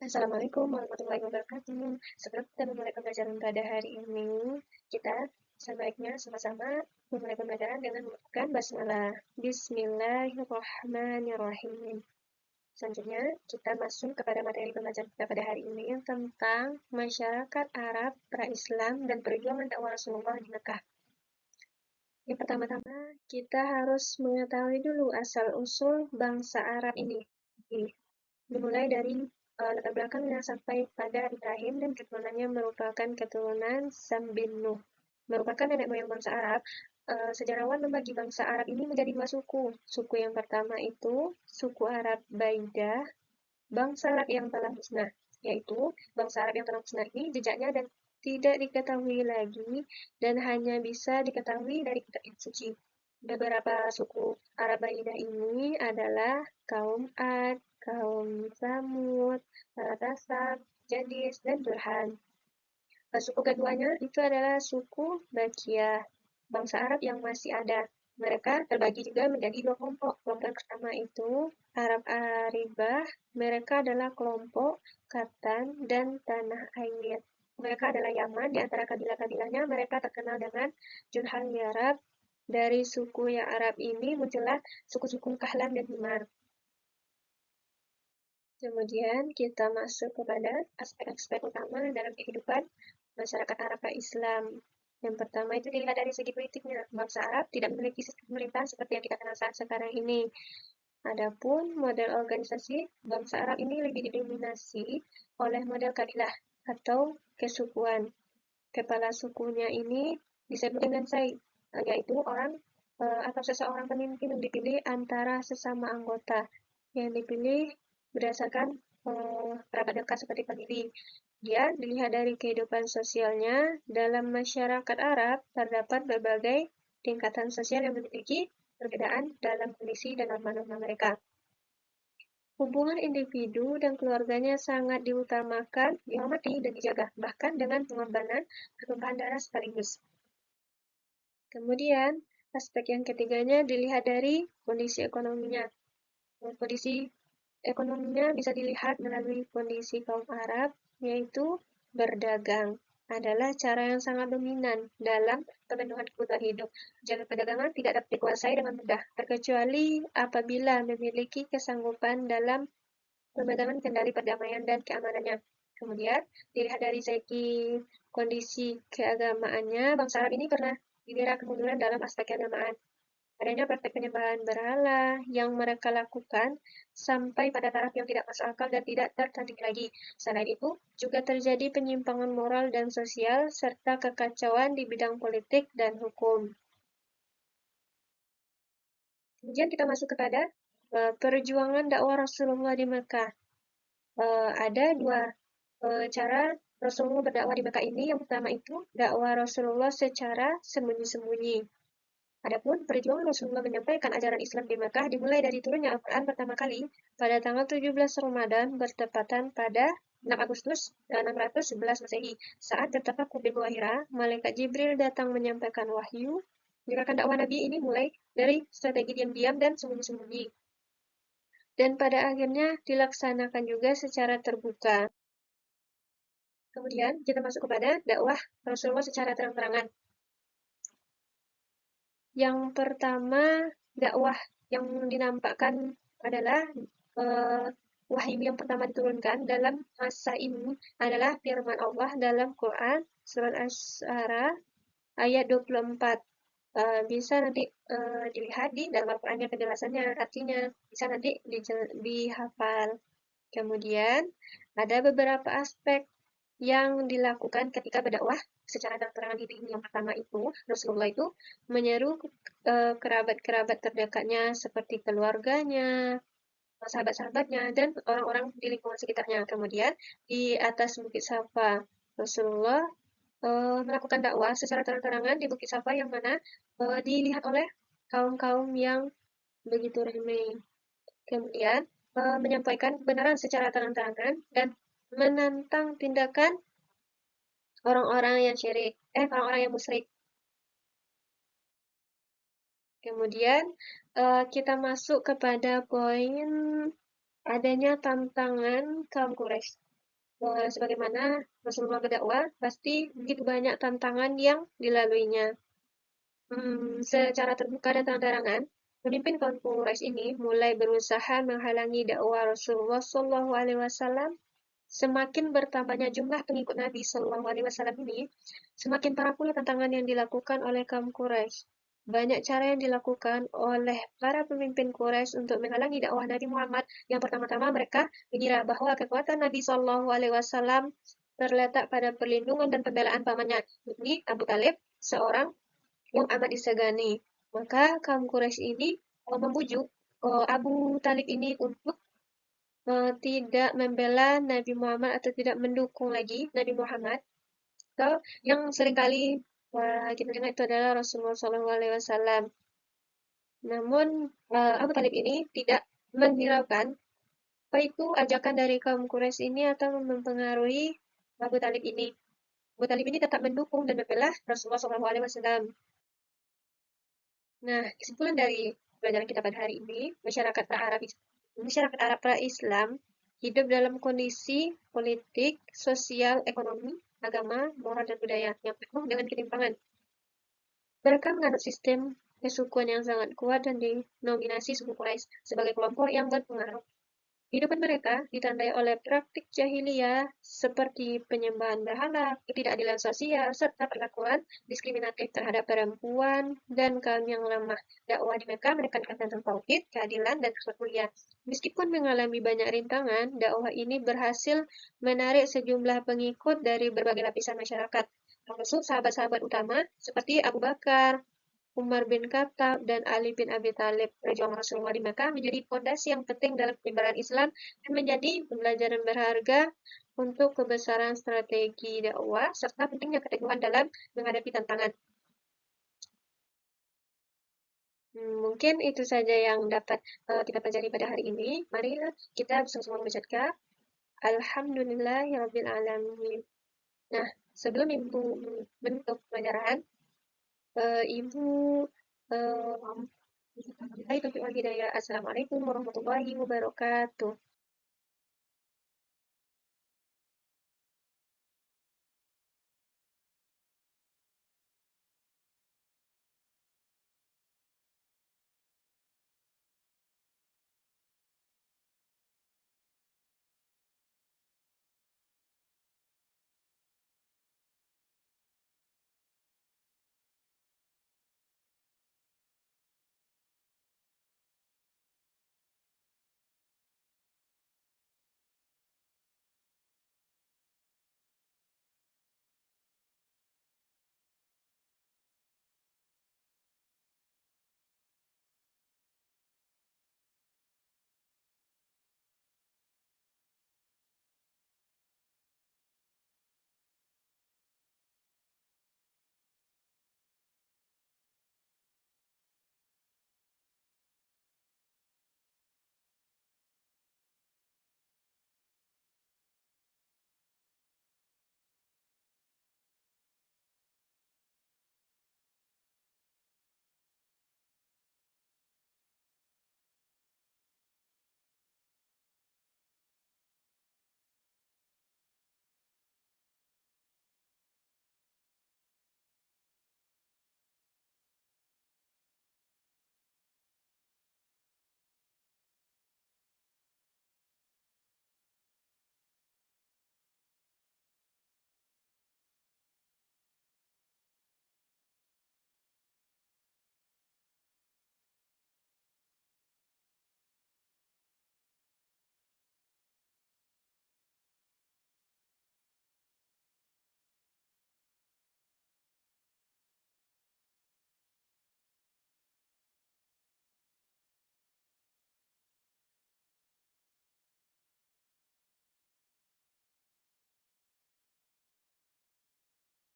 Assalamualaikum warahmatullahi wabarakatuh. Sebelum kita memulai pembelajaran pada hari ini, kita sebaiknya sama-sama memulai pembelajaran dengan melakukan basmalah. Bismillahirrahmanirrahim. Selanjutnya, kita masuk kepada materi pembelajaran kita pada hari ini tentang masyarakat Arab pra-Islam dan perjuangan dakwah Rasulullah di Mekah. Yang pertama-tama, kita harus mengetahui dulu asal-usul bangsa Arab ini. Dimulai dari latar belakangnya sampai pada Ibrahim dan keturunannya merupakan keturunan Sam bin Nuh. Merupakan nenek moyang bangsa Arab. Sejarawan membagi bangsa Arab ini menjadi dua suku. Suku yang pertama itu suku Arab Baidah, bangsa Arab yang telah musnah. Yaitu bangsa Arab yang telah musnah ini jejaknya dan tidak diketahui lagi dan hanya bisa diketahui dari kitab yang suci. Beberapa suku Arab Baidah ini adalah kaum Ad, kaum Samud, Tasab, Jadis, dan Durhan. Suku keduanya itu adalah suku Bakiyah, bangsa Arab yang masih ada. Mereka terbagi juga menjadi dua kelompok. Kelompok pertama itu Arab Aribah, mereka adalah kelompok Katan dan Tanah Air. Mereka adalah Yaman, di antara kabilah-kabilahnya mereka terkenal dengan Jurhal Yarab. Dari suku yang Arab ini muncullah suku-suku Kahlan dan Himar. Kemudian kita masuk kepada aspek-aspek utama dalam kehidupan masyarakat Arab Islam. Yang pertama itu dilihat dari segi politiknya. Bangsa Arab tidak memiliki sistem pemerintahan seperti yang kita kenal saat sekarang ini. Adapun model organisasi bangsa Arab ini lebih didominasi oleh model kabilah atau kesukuan. Kepala sukunya ini disebut dengan Said, yaitu orang atau seseorang pemimpin yang dipilih antara sesama anggota yang dipilih berdasarkan kerabat dekat seperti famili. Dia dilihat dari kehidupan sosialnya. Dalam masyarakat Arab terdapat berbagai tingkatan sosial yang memiliki perbedaan dalam kondisi dan norma-norma mereka. Hubungan individu dan keluarganya sangat diutamakan, dihormati, dan dijaga, bahkan dengan pengorbanan pertumpahan darah sekaligus. Kemudian, aspek yang ketiganya dilihat dari kondisi ekonominya. Kondisi ekonominya bisa dilihat melalui kondisi kaum Arab, yaitu berdagang adalah cara yang sangat dominan dalam pemenuhan kebutuhan hidup. Jalur perdagangan tidak dapat dikuasai dengan mudah, terkecuali apabila memiliki kesanggupan dalam pemegangan kendali perdamaian dan keamanannya. Kemudian, dilihat dari segi kondisi keagamaannya, bangsa Arab ini pernah didera kemunduran dalam aspek keagamaan. Adanya praktek penyembahan berhala yang mereka lakukan sampai pada taraf yang tidak masuk akal dan tidak tertandingi lagi. Selain itu, juga terjadi penyimpangan moral dan sosial serta kekacauan di bidang politik dan hukum. Kemudian kita masuk kepada perjuangan dakwah Rasulullah di Mekah. Ada dua cara Rasulullah berdakwah di Mekah ini. Yang pertama itu dakwah Rasulullah secara sembunyi-sembunyi. Adapun perjuangan Rasulullah menyampaikan ajaran Islam di Mekah dimulai dari turunnya Al-Quran pertama kali pada tanggal 17 Ramadan bertepatan pada 6 Agustus 611 Masehi. Saat terdapat di Gua Hira, Malaikat Jibril datang menyampaikan wahyu. Gerakan dakwah Nabi ini mulai dari strategi diam-diam dan sembunyi-sembunyi. Dan pada akhirnya dilaksanakan juga secara terbuka. Kemudian kita masuk kepada dakwah Rasulullah secara terang-terangan. Yang pertama, dakwah yang dinampakkan adalah wahyu yang pertama diturunkan dalam masa ini adalah firman Allah dalam Quran surat Asy-Syu'ara ayat 24. Bisa nanti dilihat di dalam Al-Qurannya penjelasannya, artinya bisa nanti dihafal. Kemudian ada beberapa aspek yang dilakukan ketika berdakwah secara terang-terangan ini. Yang pertama itu, Rasulullah itu menyeru kerabat-kerabat terdekatnya seperti keluarganya, sahabat-sahabatnya, dan orang-orang di lingkungan sekitarnya. Kemudian di atas Bukit Safa, Rasulullah melakukan dakwah secara terang-terangan di Bukit Safa yang mana dilihat oleh kaum-kaum yang begitu ramai. Kemudian menyampaikan kebenaran secara terang-terangan dan menantang tindakan orang-orang yang syirik, orang-orang yang musyrik. Kemudian kita masuk kepada poin adanya tantangan kaum Quraisy. Sebagaimana Rasulullah berdakwah, pasti begitu banyak tantangan yang dilaluinya. Secara terbuka dan terang-terangan, pemimpin kaum Quraisy ini mulai berusaha menghalangi dakwah Rasulullah SAW. Semakin bertambahnya jumlah pengikut Nabi SAW ini, semakin parah pula tantangan yang dilakukan oleh kaum Quraisy. Banyak cara yang dilakukan oleh para pemimpin Quraisy untuk menghalangi dakwah Nabi Muhammad. Yang pertama-tama mereka mengira bahwa kekuatan Nabi SAW terletak pada perlindungan dan pembelaan pamannya, yakni Abu Talib, seorang yang amat disegani. Maka kaum Quraisy ini membujuk Abu Talib ini untuk tidak membela Nabi Muhammad atau tidak mendukung lagi Nabi Muhammad. Atau yang seringkali kita dengar itu adalah Rasulullah SAW. Namun Abu Talib ini tidak menghiraukan apa itu ajakan dari kaum Quraisy ini atau mempengaruhi Abu Talib ini. Abu Talib ini tetap mendukung dan membela Rasulullah SAW. Nah, kesimpulan dari pelajaran kita pada hari ini, masyarakat Arab pra-Islam hidup dalam kondisi politik, sosial, ekonomi, agama, moral, dan budaya yang penuh dengan ketimpangan. Mereka menganut sistem kesukuan yang sangat kuat dan dinominasi suku Quraisy sebagai kelompok yang berpengaruh. Kehidupan mereka ditandai oleh praktik jahiliyah seperti penyembahan berhala, ketidakadilan sosial, serta perlakuan diskriminatif terhadap perempuan dan kaum yang lemah. Dakwah di Mekah menekankan tentang tauhid, keadilan, dan kepedulian. Meskipun mengalami banyak rintangan, dakwah ini berhasil menarik sejumlah pengikut dari berbagai lapisan masyarakat, termasuk sahabat-sahabat utama seperti Abu Bakar, Umar bin Khattab, dan Ali bin Abi Thalib. Perjuangan Rasulullah di Mekah menjadi fondasi yang penting dalam penyebaran Islam dan menjadi pembelajaran berharga untuk kebesaran strategi dakwah serta pentingnya keteguhan dalam menghadapi tantangan. Mungkin itu saja yang dapat kita pelajari pada hari ini. Mari kita bersama-sama mengucapkan Alhamdulillahirrabbilalamin. Nah, sebelum Ibu menutup pelajaran, Ibu Assalamualaikum warahmatullahi wabarakatuh.